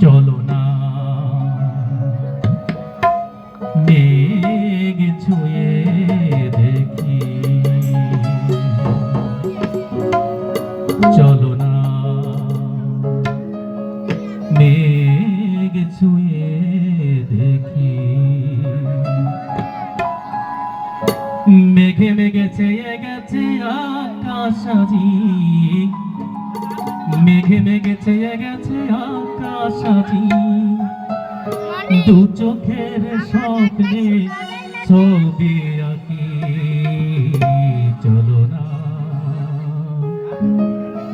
চলো না মেঘ ছুঁয়ে দেখি, চলো না মেঘ ছুঁয়ে দেখি। মেঘে মেঘে চেয়ে গেছে আকাশ আজি, মেঘে মেঘে চেয়ে গেছে আকাশ আজি, দু চোখের স্বপ্নে ছবি আঁকি। চলো না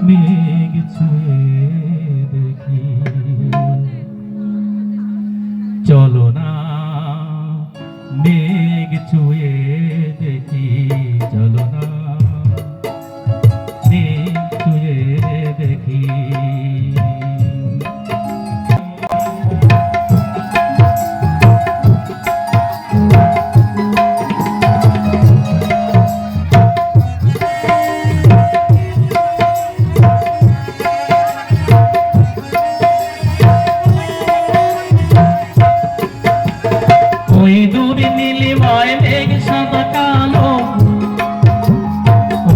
মেঘ ছুঁয়ে দেখি, চলো না মেঘ ছুঁয়ে দেখি, চলো না মেঘ ছুঁয়ে দেখি। ওই দূরে নীলিমায় মেঘ সাদা কালো,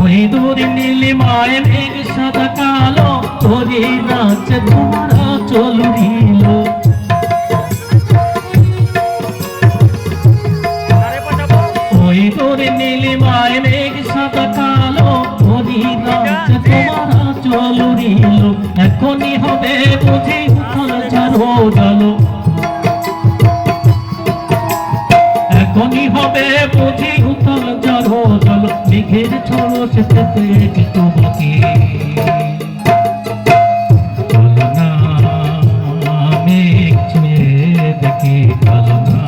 ওই দূরে নীলিমায় মেঘ সাদা কালো, তোরে নাচে তোমার চল দিল। ওই দূরে নীলিমায় মেঘ সাদা কালো, তোরে নাচে তোমার চল দিল। এখনই হবে বুঝি উথল ঝাড়ো ডালো, এখনই হবে বুঝি উথল ঝাড়ো ডালো। মেঘের ঝড়ো সেতে একটু বাকি, চলো না মেঘ ছুঁয়ে দেখি, চলো না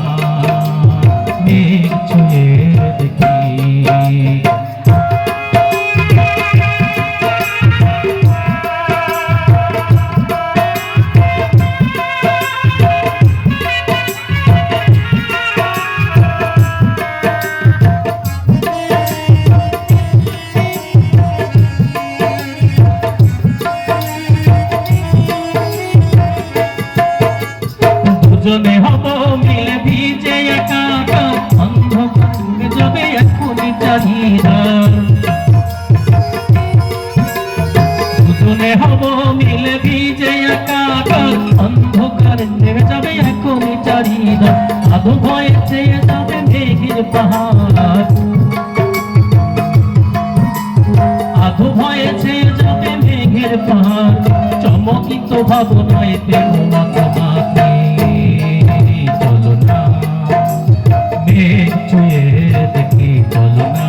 মেঘ ছুঁয়ে দেখি। দুজনে হব মিলে ভিজে একাকার, অন্ধকার যাবে এখনই চাহিদা। দুজনে হব মিলে ভিজে একাকার, অন্ধকার নেমে যাবে এখনই চাহিদা। আধো ভয়ে চেয়ে যাবে মেঘের পাহাড়, আধো ভয়ে চেয়ে যাবে মেঘের পাহাড়। চমকিত ভাবনায় তেমন মাথামাতি, চলো না মেঘ ছুঁয়ে দেখি, চলো না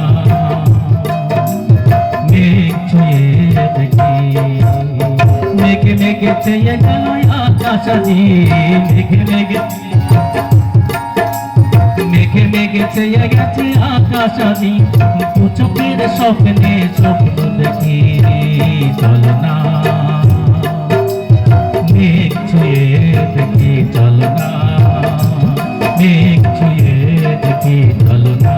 মেঘ ছুঁয়ে দেখি। মেঘে মেঘে চেয়ে গেল আকাশ আজি, মেঘে মেঘে মেঘে মেঘে চেয়ে গেছে আকাশ আজি, দু চোখের স্বপ্নে স্বপ্ন দেখি। চলো না মেঘ ছুঁয়ে দেখি, চলো না মেঘ ছুঁয়ে দেখি, চলো না।